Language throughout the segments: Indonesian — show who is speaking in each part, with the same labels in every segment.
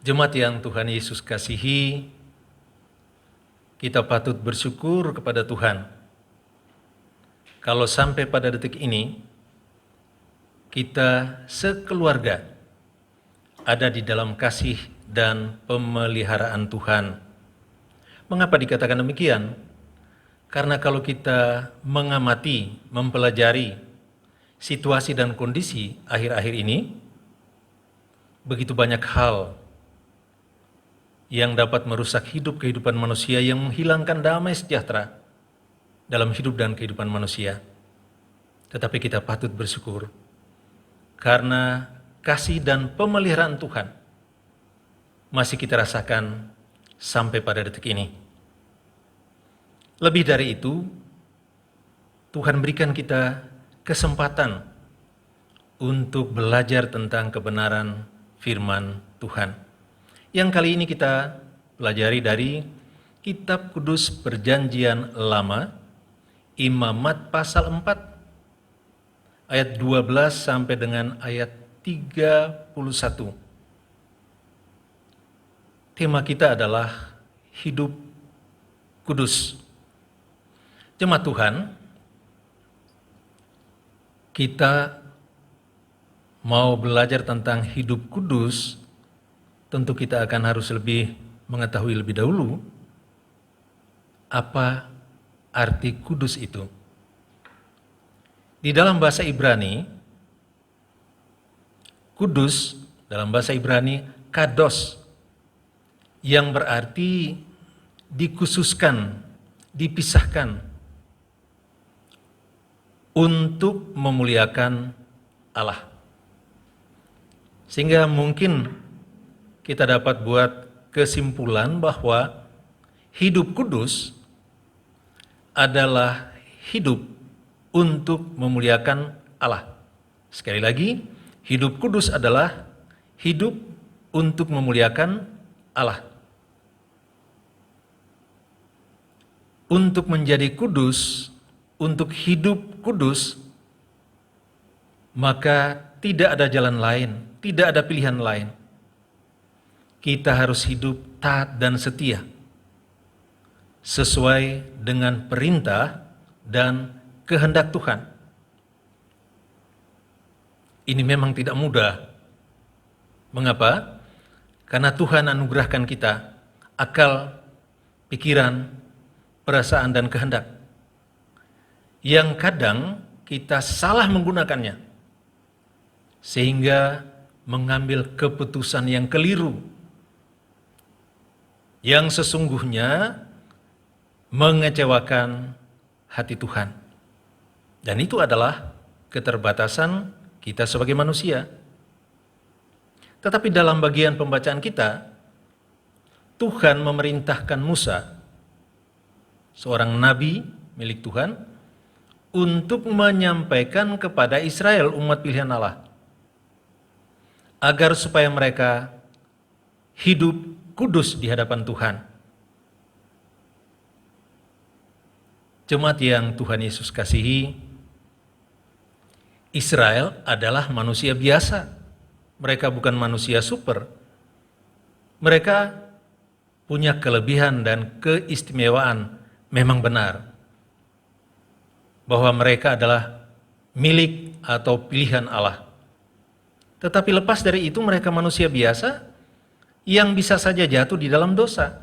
Speaker 1: Jemaat yang Tuhan Yesus kasihi, kita patut bersyukur kepada Tuhan. Kalau sampai pada detik ini, kita sekeluarga ada di dalam kasih dan pemeliharaan Tuhan. Mengapa dikatakan demikian? Karena kalau kita mengamati, mempelajari situasi dan kondisi akhir-akhir ini, begitu banyak hal yang dapat merusak kehidupan manusia, yang menghilangkan damai sejahtera dalam hidup dan kehidupan manusia. Tetapi kita patut bersyukur karena kasih dan pemeliharaan Tuhan masih kita rasakan sampai pada detik ini. Lebih dari itu, Tuhan berikan kita kesempatan untuk belajar tentang kebenaran firman Tuhan. Yang kali ini kita pelajari dari Kitab Kudus Perjanjian Lama, Imamat pasal 4, ayat 12 sampai dengan ayat 31. Tema kita adalah hidup kudus. Jemaat Tuhan, kita mau belajar tentang hidup kudus, tentu kita akan harus lebih mengetahui lebih dahulu apa arti kudus itu. Di dalam bahasa Ibrani, kudus dalam bahasa Ibrani kados, yang berarti dikhususkan, dipisahkan untuk memuliakan Allah. Sehingga mungkin kita dapat buat kesimpulan bahwa hidup kudus adalah hidup untuk memuliakan Allah. Sekali lagi, hidup kudus adalah hidup untuk memuliakan Allah. Untuk menjadi kudus, untuk hidup kudus, maka tidak ada jalan lain, tidak ada pilihan lain. Kita harus hidup taat dan setia, sesuai dengan perintah dan kehendak Tuhan. Ini memang tidak mudah. Mengapa? Karena Tuhan anugerahkan kita akal, pikiran, perasaan, dan kehendak, yang kadang kita salah menggunakannya, sehingga mengambil keputusan yang keliru, yang sesungguhnya mengecewakan hati Tuhan. Dan itu adalah keterbatasan kita sebagai manusia. Tetapi dalam bagian pembacaan kita, Tuhan memerintahkan Musa, seorang nabi milik Tuhan, untuk menyampaikan kepada Israel, umat pilihan Allah, agar supaya mereka hidup kudus di hadapan Tuhan. Jemaat yang Tuhan Yesus kasihi, Israel adalah manusia biasa. Mereka bukan manusia super. Mereka punya kelebihan dan keistimewaan, memang benar, bahwa mereka adalah milik atau pilihan Allah. Tetapi lepas dari itu, mereka manusia biasa yang bisa saja jatuh di dalam dosa.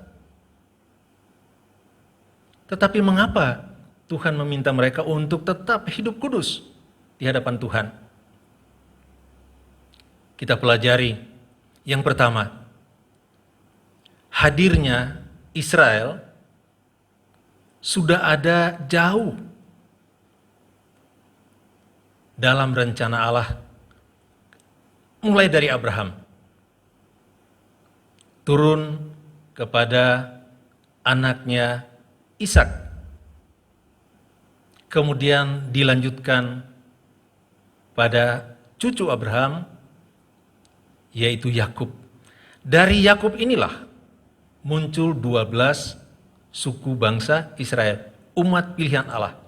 Speaker 1: Tetapi mengapa Tuhan meminta mereka untuk tetap hidup kudus di hadapan Tuhan? Kita pelajari yang pertama, hadirnya Israel sudah ada jauh dalam rencana Allah, mulai dari Abraham turun kepada anaknya Ishak, kemudian dilanjutkan pada cucu Abraham, yaitu Yakub. Dari Yakub inilah muncul 12 suku bangsa Israel, umat pilihan Allah.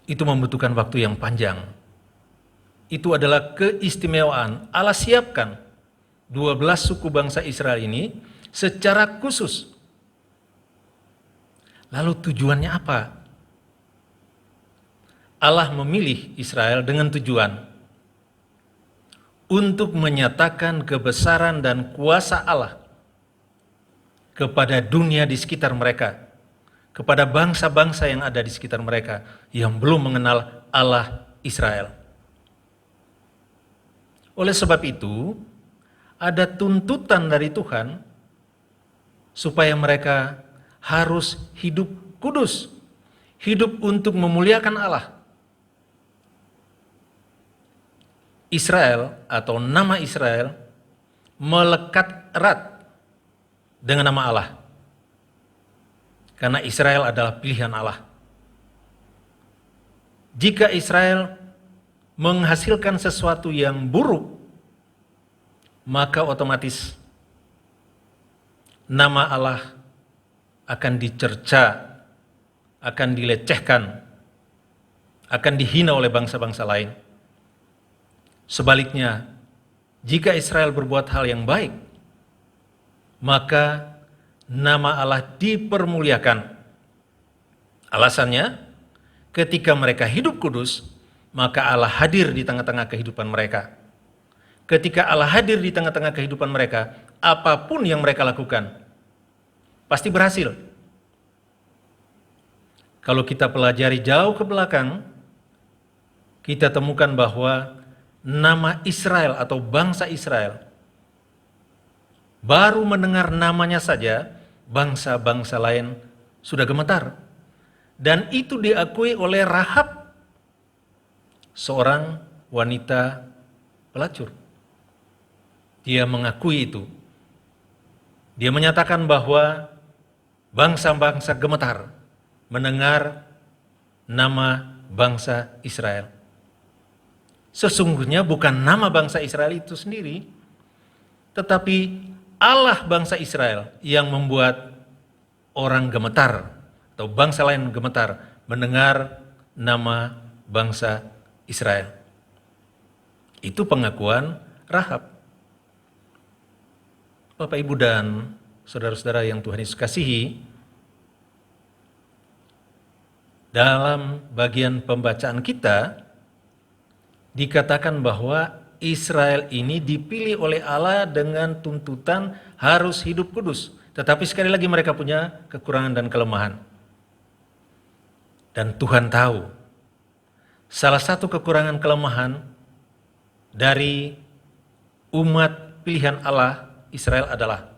Speaker 1: Itu membutuhkan waktu yang panjang. Itu adalah keistimewaan Allah siapkan 12 suku bangsa Israel ini secara khusus. Lalu tujuannya apa? Allah memilih Israel dengan tujuan untuk menyatakan kebesaran dan kuasa Allah kepada dunia di sekitar mereka, kepada bangsa-bangsa yang ada di sekitar mereka yang belum mengenal Allah Israel. Oleh sebab itu, ada tuntutan dari Tuhan supaya mereka harus hidup kudus, hidup untuk memuliakan Allah. Israel atau nama Israel melekat erat dengan nama Allah. Karena Israel adalah pilihan Allah. Jika Israel menghasilkan sesuatu yang buruk, maka otomatis nama Allah akan dicerca, akan dilecehkan, akan dihina oleh bangsa-bangsa lain. Sebaliknya, jika Israel berbuat hal yang baik, maka nama Allah dipermuliakan. Alasannya, ketika mereka hidup kudus, maka Allah hadir di tengah-tengah kehidupan mereka. Ketika Allah hadir di tengah-tengah kehidupan mereka, apapun yang mereka lakukan, pasti berhasil. Kalau kita pelajari jauh ke belakang, kita temukan bahwa nama Israel atau bangsa Israel, baru mendengar namanya saja, bangsa-bangsa lain sudah gemetar. Dan itu diakui oleh Rahab, seorang wanita pelacur. Dia mengakui itu. Dia menyatakan bahwa bangsa-bangsa gemetar mendengar nama bangsa Israel. Sesungguhnya bukan nama bangsa Israel itu sendiri, tetapi Allah bangsa Israel yang membuat orang gemetar atau bangsa lain gemetar mendengar nama bangsa Israel. Itu pengakuan Rahab. Bapak, Ibu, dan saudara-saudara yang Tuhan Yesus kasihi, dalam bagian pembacaan kita dikatakan bahwa Israel ini dipilih oleh Allah dengan tuntutan harus hidup kudus. Tetapi sekali lagi mereka punya kekurangan dan kelemahan. Dan Tuhan tahu salah satu kekurangan kelemahan dari umat pilihan Allah Israel adalah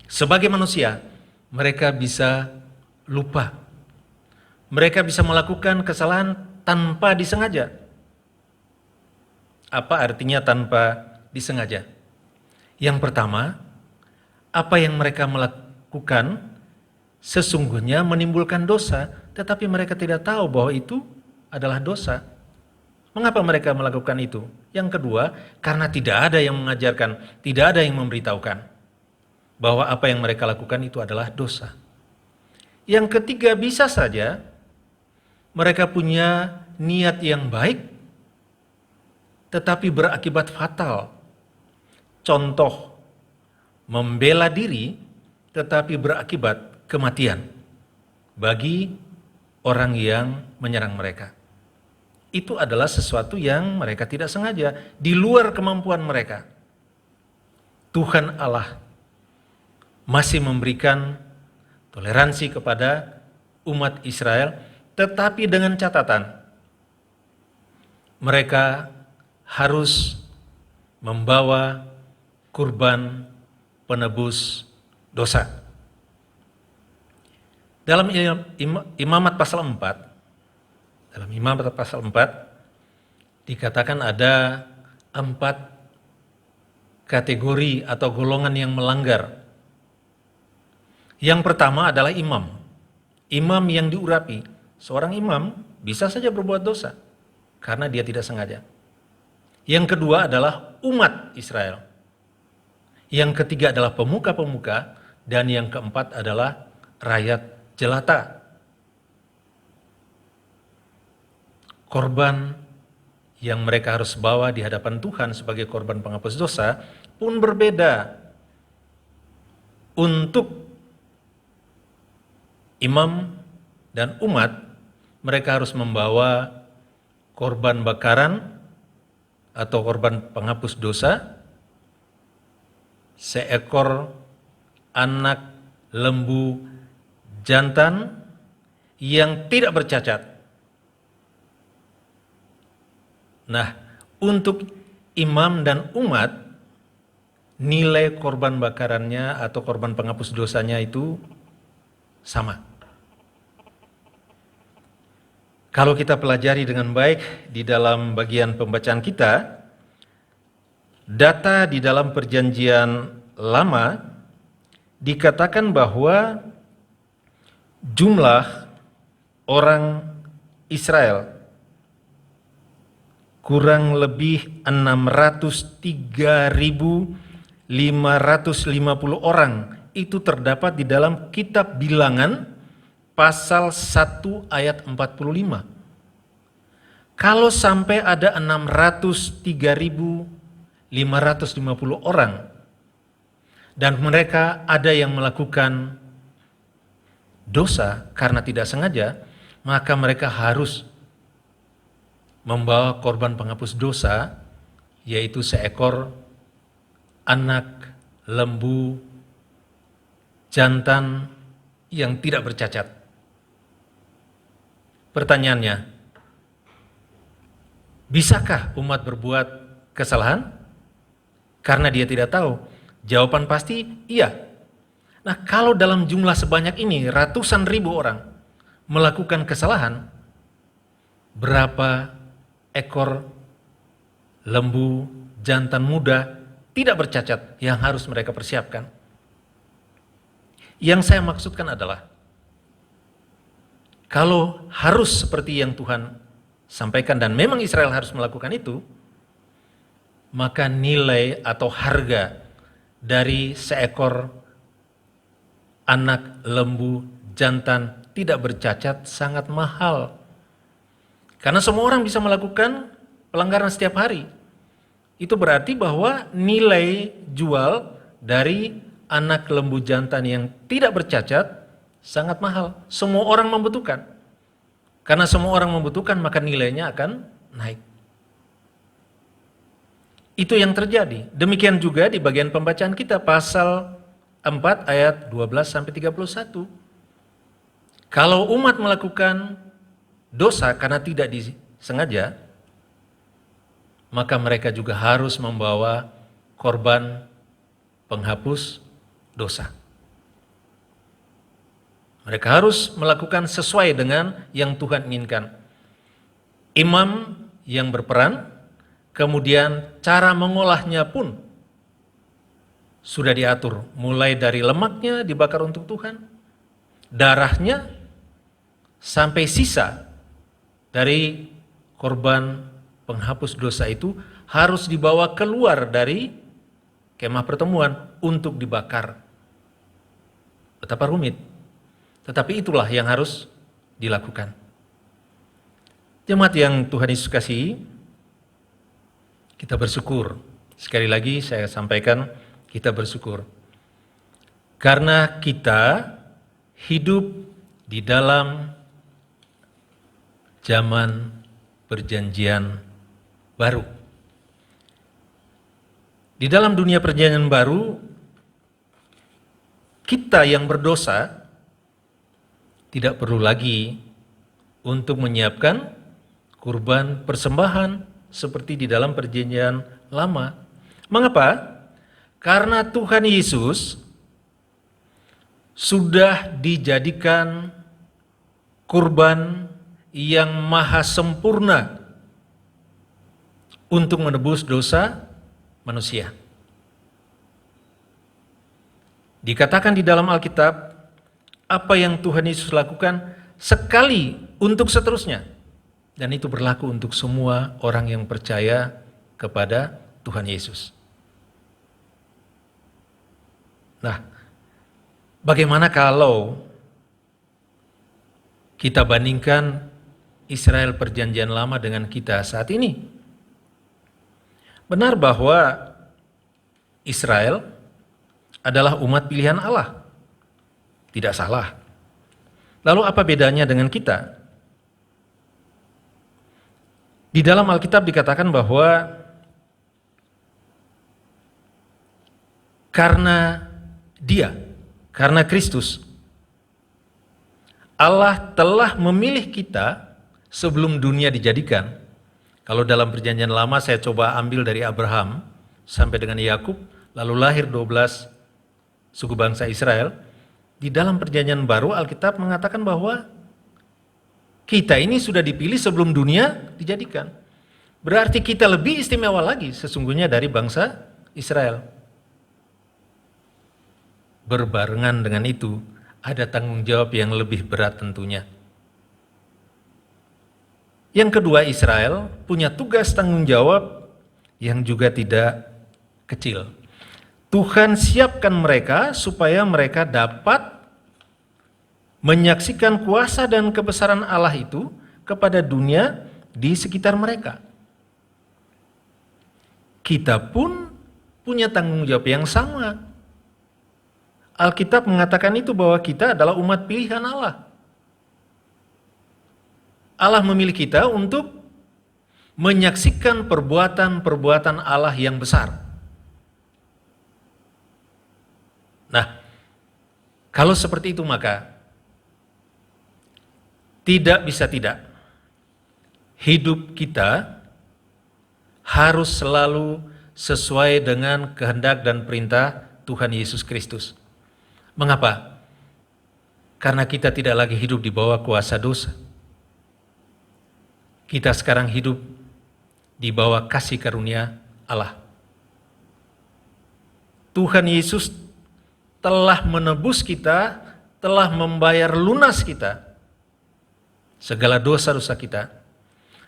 Speaker 1: sebagai manusia mereka bisa lupa. Mereka bisa melakukan kesalahan tanpa disengaja. Apa artinya tanpa disengaja? Yang pertama, apa yang mereka melakukan sesungguhnya menimbulkan dosa, tetapi mereka tidak tahu bahwa itu adalah dosa. Mengapa mereka melakukan itu? Yang kedua, karena tidak ada yang mengajarkan, tidak ada yang memberitahukan bahwa apa yang mereka lakukan itu adalah dosa. Yang ketiga, bisa saja mereka punya niat yang baik, tetapi berakibat fatal. Contoh, membela diri tetapi berakibat kematian bagi orang yang menyerang mereka. Itu adalah sesuatu yang mereka tidak sengaja, di luar kemampuan mereka. Tuhan Allah masih memberikan toleransi kepada umat Israel, tetapi dengan catatan mereka harus membawa kurban penebus dosa. Dalam Imamat pasal 4, dikatakan ada 4 kategori atau golongan yang melanggar. Yang pertama adalah imam. Imam yang diurapi. Seorang imam bisa saja berbuat dosa karena dia tidak sengaja. Yang kedua adalah umat Israel. Yang ketiga adalah pemuka-pemuka, dan yang keempat adalah rakyat jelata. Korban yang mereka harus bawa di hadapan Tuhan sebagai korban penghapus dosa pun berbeda. Untuk imam dan umat, mereka harus membawa korban bakaran atau korban penghapus dosa, seekor anak lembu jantan yang tidak bercacat. Nah, untuk imam dan umat, nilai korban bakarannya atau korban penghapus dosanya itu sama. Kalau kita pelajari dengan baik di dalam bagian pembacaan kita, data di dalam Perjanjian Lama dikatakan bahwa jumlah orang Israel kurang lebih 603.550 orang itu terdapat di dalam kitab Bilangan pasal 1 ayat 45. Kalau sampai ada 603.550 orang dan mereka ada yang melakukan dosa karena tidak sengaja, maka mereka harus membawa korban penghapus dosa, yaitu seekor anak lembu jantan yang tidak bercacat. Pertanyaannya, bisakah umat berbuat kesalahan karena dia tidak tahu? Jawaban pasti iya. Nah, kalau dalam jumlah sebanyak ini ratusan ribu orang melakukan kesalahan, berapa ekor lembu jantan muda tidak bercacat yang harus mereka persiapkan? Yang saya maksudkan adalah, kalau harus seperti yang Tuhan sampaikan dan memang Israel harus melakukan itu, maka nilai atau harga dari seekor anak lembu jantan tidak bercacat sangat mahal. Karena semua orang bisa melakukan pelanggaran setiap hari. Itu berarti bahwa nilai jual dari anak lembu jantan yang tidak bercacat sangat mahal. Semua orang membutuhkan. Karena semua orang membutuhkan, maka nilainya akan naik. Itu yang terjadi. Demikian juga di bagian pembacaan kita pasal 4 ayat 12 sampai 31. Kalau umat melakukan dosa karena tidak disengaja, maka mereka juga harus membawa korban penghapus dosa. Mereka harus melakukan sesuai dengan yang Tuhan inginkan. Imam yang berperan, kemudian cara mengolahnya pun sudah diatur, mulai dari lemaknya dibakar untuk Tuhan, darahnya, sampai sisa dari korban penghapus dosa itu harus dibawa keluar dari kemah pertemuan untuk dibakar. Betapa rumit, tetapi itulah yang harus dilakukan. Jemaat yang Tuhan Yesus kasihi, kita bersyukur. Sekali lagi saya sampaikan, kita bersyukur karena kita hidup di dalam zaman perjanjian baru. Di dalam dunia perjanjian baru, kita yang berdosa tidak perlu lagi untuk menyiapkan kurban persembahan seperti di dalam perjanjian lama. Mengapa? Karena Tuhan Yesus sudah dijadikan kurban yang maha sempurna untuk menebus dosa manusia. Dikatakan di dalam Alkitab, apa yang Tuhan Yesus lakukan sekali untuk seterusnya. Dan itu berlaku untuk semua orang yang percaya kepada Tuhan Yesus. Nah, bagaimana kalau kita bandingkan Israel perjanjian lama dengan kita saat ini? Benar bahwa Israel adalah umat pilihan Allah. Tidak salah. Lalu apa bedanya dengan kita? Di dalam Alkitab dikatakan bahwa karena Dia, karena Kristus, Allah telah memilih kita sebelum dunia dijadikan. Kalau dalam perjanjian lama saya coba ambil dari Abraham sampai dengan Yakub, lalu lahir 12 suku bangsa Israel. Di dalam perjanjian baru Alkitab mengatakan bahwa kita ini sudah dipilih sebelum dunia dijadikan. Berarti kita lebih istimewa lagi sesungguhnya dari bangsa Israel. Berbarengan dengan itu, ada tanggung jawab yang lebih berat tentunya. Yang kedua, Israel punya tugas tanggung jawab yang juga tidak kecil. Tuhan siapkan mereka supaya mereka dapat menyaksikan kuasa dan kebesaran Allah itu kepada dunia di sekitar mereka. Kita pun punya tanggung jawab yang sama. Alkitab mengatakan itu bahwa kita adalah umat pilihan Allah. Allah memilih kita untuk menyaksikan perbuatan-perbuatan Allah yang besar. Nah, kalau seperti itu maka tidak bisa tidak. Hidup kita harus selalu sesuai dengan kehendak dan perintah Tuhan Yesus Kristus. Mengapa? Karena kita tidak lagi hidup di bawah kuasa dosa. Kita sekarang hidup di bawah kasih karunia Allah. Tuhan Yesus telah menebus kita, telah membayar lunas kita, segala dosa-dosa kita,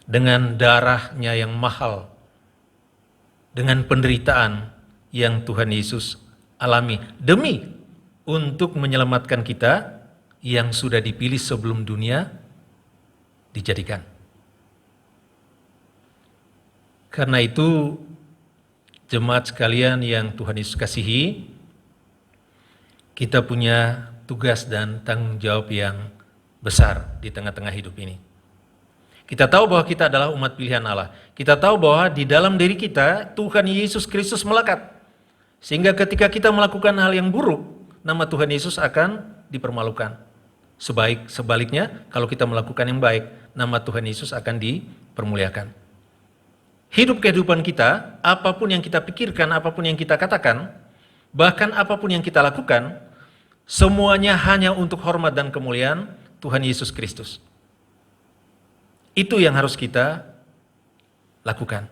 Speaker 1: dengan darahnya yang mahal, dengan penderitaan yang Tuhan Yesus alami, demi untuk menyelamatkan kita yang sudah dipilih sebelum dunia dijadikan. Karena itu, jemaat sekalian yang Tuhan Yesus kasihi, kita punya tugas dan tanggung jawab yang besar di tengah-tengah hidup ini. Kita tahu bahwa kita adalah umat pilihan Allah. Kita tahu bahwa di dalam diri kita Tuhan Yesus Kristus melekat. Sehingga ketika kita melakukan hal yang buruk, nama Tuhan Yesus akan dipermalukan. Sebaliknya, kalau kita melakukan yang baik, nama Tuhan Yesus akan dipermuliakan. Hidup kehidupan kita, apapun yang kita pikirkan, apapun yang kita katakan, bahkan apapun yang kita lakukan, semuanya hanya untuk hormat dan kemuliaan Tuhan Yesus Kristus. Itu yang harus kita lakukan.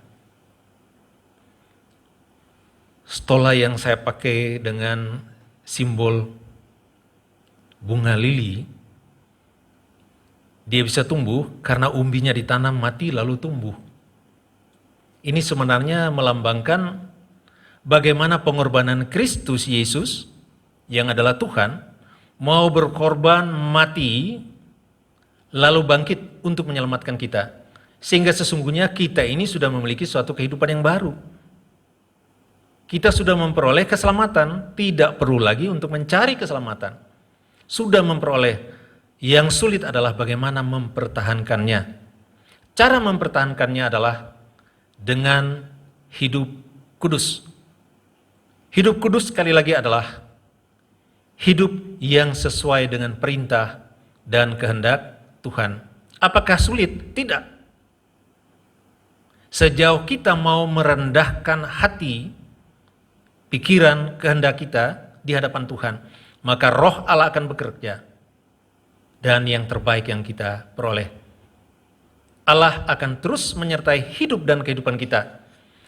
Speaker 1: Stola yang saya pakai dengan simbol bunga lili, dia bisa tumbuh karena umbinya ditanam mati lalu tumbuh. Ini sebenarnya melambangkan bagaimana pengorbanan Kristus Yesus yang adalah Tuhan mau berkorban mati lalu bangkit untuk menyelamatkan kita. Sehingga sesungguhnya kita ini sudah memiliki suatu kehidupan yang baru. Kita sudah memperoleh keselamatan, tidak perlu lagi untuk mencari keselamatan. Sudah memperoleh, yang sulit adalah bagaimana mempertahankannya. Cara mempertahankannya adalah dengan hidup kudus. Hidup kudus sekali lagi adalah hidup yang sesuai dengan perintah dan kehendak Tuhan. Apakah sulit? Tidak. Sejauh kita mau merendahkan hati, pikiran, kehendak kita di hadapan Tuhan, maka roh Allah akan bekerja dan yang terbaik yang kita peroleh. Allah akan terus menyertai hidup dan kehidupan kita,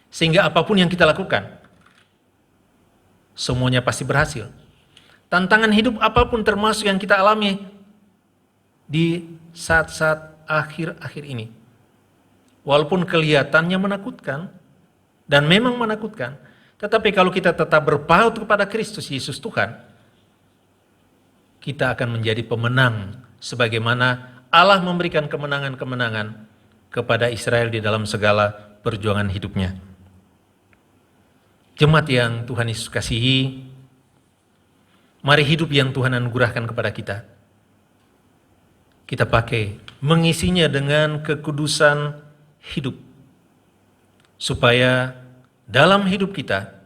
Speaker 1: sehingga apapun yang kita lakukan, semuanya pasti berhasil. Tantangan hidup apapun termasuk yang kita alami di saat-saat akhir-akhir ini, walaupun kelihatannya menakutkan, dan memang menakutkan, tetapi kalau kita tetap berpaut kepada Kristus Yesus Tuhan, kita akan menjadi pemenang, sebagaimana Allah memberikan kemenangan-kemenangan kepada Israel di dalam segala perjuangan hidupnya. Jemaat yang Tuhan Yesus kasihi, mari hidup yang Tuhan anugerahkan kepada kita, kita pakai mengisinya dengan kekudusan hidup, supaya dalam hidup kita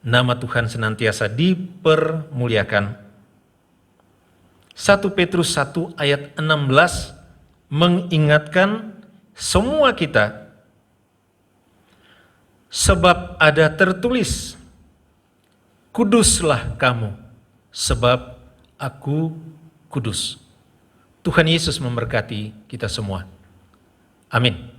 Speaker 1: nama Tuhan senantiasa dipermuliakan. 1 Petrus 1 ayat 16 mengingatkan semua kita, sebab ada tertulis, kuduslah kamu, sebab aku kudus. Tuhan Yesus memberkati kita semua. Amin.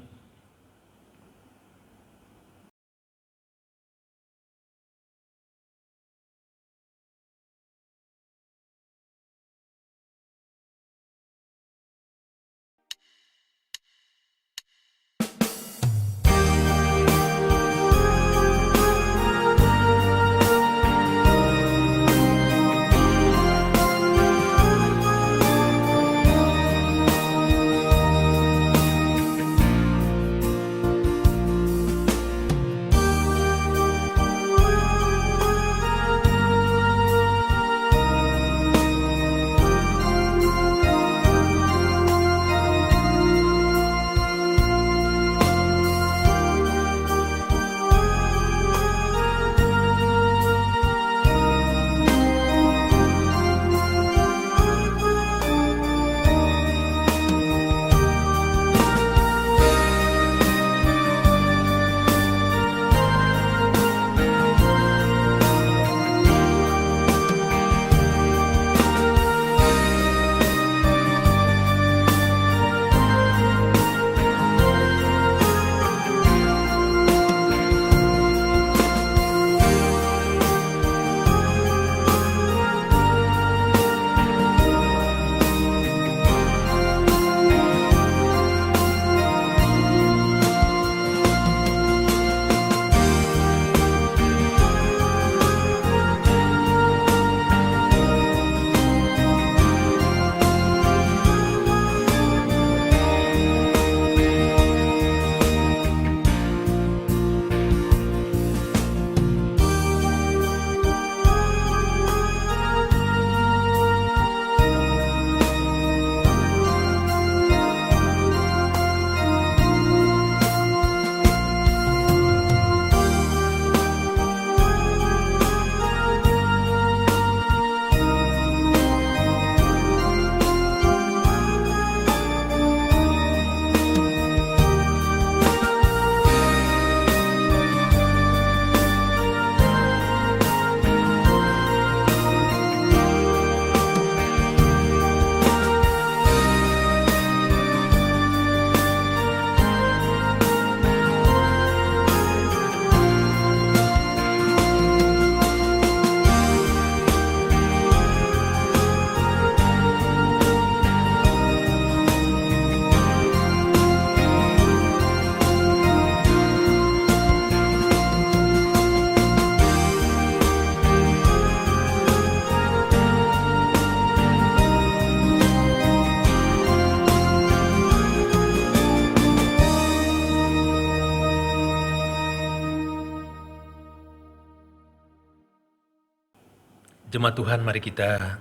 Speaker 1: Jemaat Tuhan, mari kita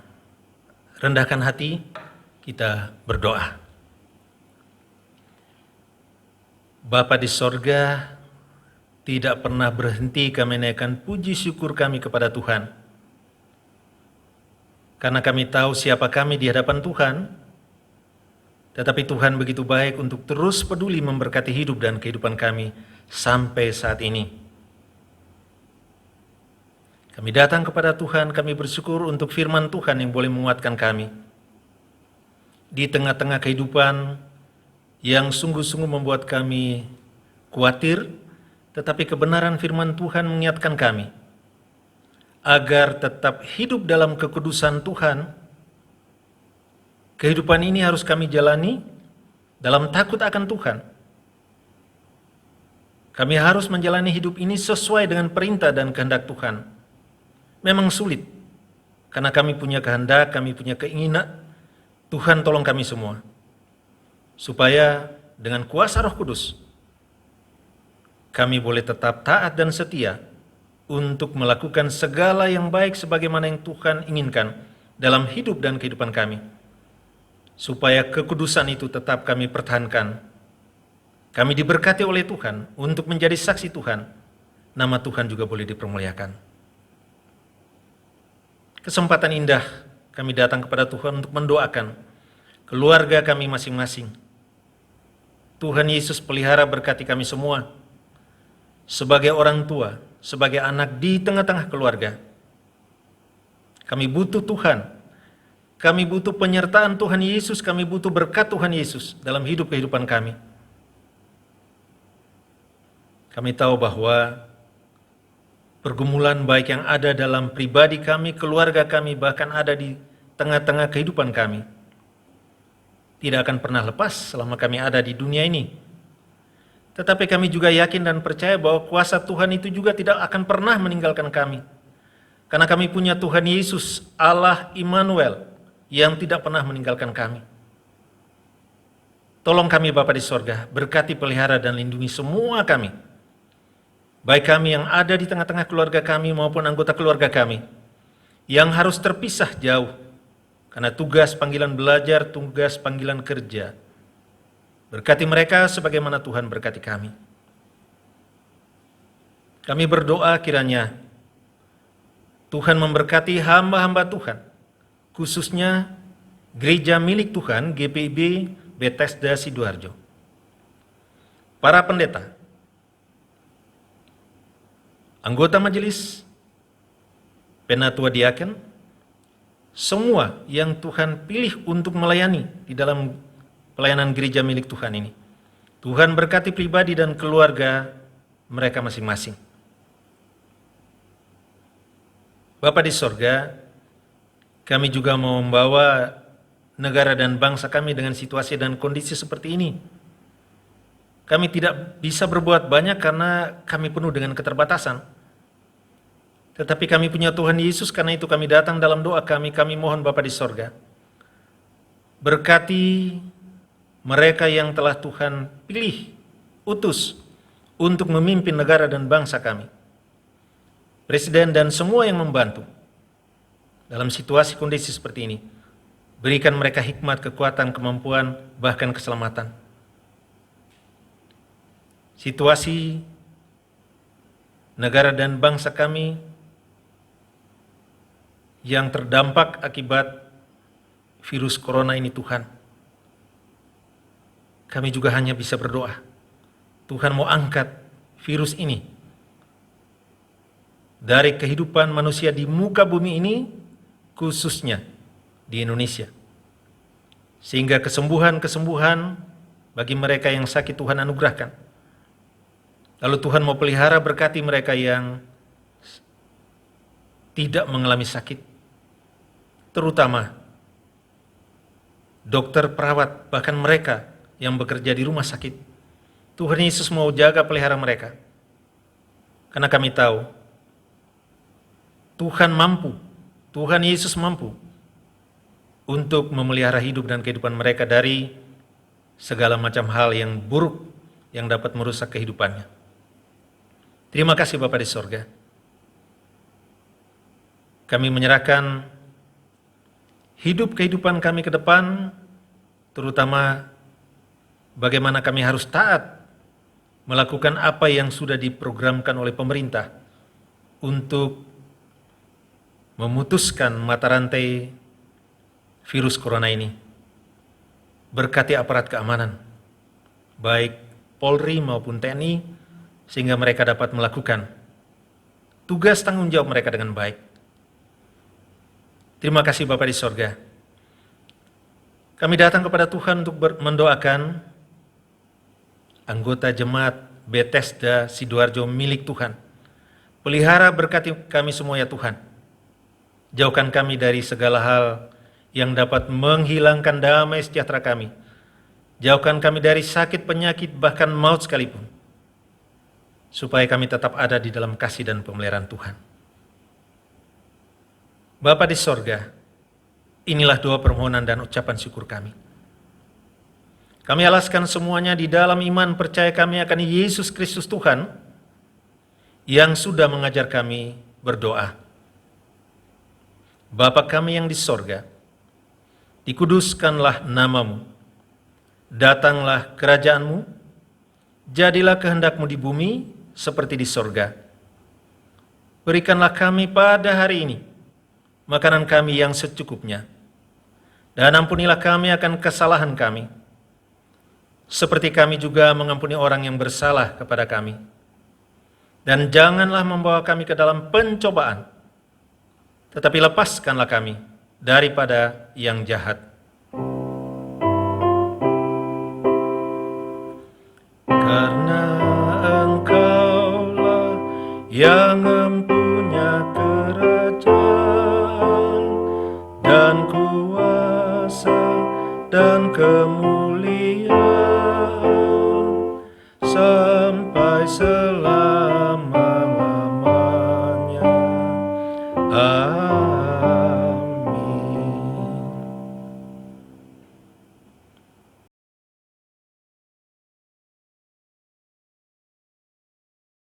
Speaker 1: rendahkan hati, kita berdoa. Bapa di sorga, tidak pernah berhenti kami menaikkan puji syukur kami kepada Tuhan. Karena kami tahu siapa kami di hadapan Tuhan, tetapi Tuhan begitu baik untuk terus peduli memberkati hidup dan kehidupan kami sampai saat ini. Kami datang kepada Tuhan, kami bersyukur untuk firman Tuhan yang boleh menguatkan kami. Di tengah-tengah kehidupan yang sungguh-sungguh membuat kami khawatir, tetapi kebenaran firman Tuhan mengingatkan kami agar tetap hidup dalam kekudusan Tuhan. Kehidupan ini harus kami jalani dalam takut akan Tuhan. Kami harus menjalani hidup ini sesuai dengan perintah dan kehendak Tuhan. Memang sulit, karena kami punya kehendak, kami punya keinginan. Tuhan tolong kami semua, supaya dengan kuasa Roh Kudus, kami boleh tetap taat dan setia untuk melakukan segala yang baik sebagaimana yang Tuhan inginkan dalam hidup dan kehidupan kami. Supaya kekudusan itu tetap kami pertahankan. Kami diberkati oleh Tuhan untuk menjadi saksi Tuhan. Nama Tuhan juga boleh dipermuliakan. Kesempatan indah kami datang kepada Tuhan untuk mendoakan keluarga kami masing-masing. Tuhan Yesus pelihara berkati kami semua. Sebagai orang tua, sebagai anak di tengah-tengah keluarga. Kami butuh Tuhan. Kami butuh penyertaan Tuhan Yesus, kami butuh berkat Tuhan Yesus dalam hidup kehidupan kami. Kami tahu bahwa pergumulan baik yang ada dalam pribadi kami, keluarga kami, bahkan ada di tengah-tengah kehidupan kami, tidak akan pernah lepas selama kami ada di dunia ini. Tetapi kami juga yakin dan percaya bahwa kuasa Tuhan itu juga tidak akan pernah meninggalkan kami. Karena kami punya Tuhan Yesus, Allah Immanuel, yang tidak pernah meninggalkan kami. Tolong kami Bapa di sorga, berkati, pelihara, dan lindungi semua kami. Baik kami yang ada di tengah-tengah keluarga kami maupun anggota keluarga kami, yang harus terpisah jauh, karena tugas panggilan belajar, tugas panggilan kerja. Berkati mereka sebagaimana Tuhan berkati kami. Kami berdoa kiranya Tuhan memberkati hamba-hamba Tuhan, khususnya gereja milik Tuhan GPIB Bethesda Sidoarjo. Para pendeta, anggota majelis, penatua diaken, semua yang Tuhan pilih untuk melayani di dalam pelayanan gereja milik Tuhan ini. Tuhan berkati pribadi dan keluarga mereka masing-masing. Bapa di sorga, kami juga mau membawa negara dan bangsa kami dengan situasi dan kondisi seperti ini. Kami tidak bisa berbuat banyak karena kami penuh dengan keterbatasan. Tetapi kami punya Tuhan Yesus, karena itu kami datang dalam doa kami mohon Bapa di sorga, berkati mereka yang telah Tuhan pilih, utus untuk memimpin negara dan bangsa kami. Presiden dan semua yang membantu dalam situasi kondisi seperti ini. Berikan mereka hikmat, kekuatan, kemampuan, bahkan keselamatan. Situasi negara dan bangsa kami yang terdampak akibat virus corona ini Tuhan, kami juga hanya bisa berdoa. Tuhan mau angkat virus ini dari kehidupan manusia di muka bumi ini, khususnya di Indonesia. Sehingga kesembuhan-kesembuhan bagi mereka yang sakit Tuhan anugerahkan. Lalu Tuhan mau pelihara berkati mereka yang tidak mengalami sakit. Terutama dokter, perawat, bahkan mereka yang bekerja di rumah sakit. Tuhan Yesus mau jaga pelihara mereka. Karena kami tahu Tuhan mampu, Tuhan Yesus mampu untuk memelihara hidup dan kehidupan mereka dari segala macam hal yang buruk yang dapat merusak kehidupannya. Terima kasih Bapa di sorga. Kami menyerahkan hidup kehidupan kami ke depan, terutama bagaimana kami harus taat melakukan apa yang sudah diprogramkan oleh pemerintah untuk memutuskan mata rantai virus corona ini. Berkati aparat keamanan, baik Polri maupun TNI, sehingga mereka dapat melakukan tugas tanggung jawab mereka dengan baik. Terima kasih Bapa di sorga. Kami datang kepada Tuhan untuk mendoakan anggota jemaat Bethesda Sidoarjo milik Tuhan. Pelihara berkati kami semua ya Tuhan. Jauhkan kami dari segala hal yang dapat menghilangkan damai sejahtera kami. Jauhkan kami dari sakit, penyakit, bahkan maut sekalipun. Supaya kami tetap ada di dalam kasih dan pemeliharaan Tuhan. Bapa di sorga, inilah doa permohonan dan ucapan syukur kami. Kami alaskan semuanya di dalam iman percaya kami akan Yesus Kristus Tuhan, yang sudah mengajar kami berdoa. Bapa kami yang di sorga, dikuduskanlah namamu, datanglah kerajaanmu, jadilah kehendakmu di bumi seperti di sorga. Berikanlah kami pada hari ini makanan kami yang secukupnya, dan ampunilah kami akan kesalahan kami, seperti kami juga mengampuni orang yang bersalah kepada kami. Dan janganlah membawa kami ke dalam pencobaan, tetapi lepaskanlah kami daripada yang jahat. Karena Engkaulah yang mempunyai kerajaan dan kuasa dan kemuliaan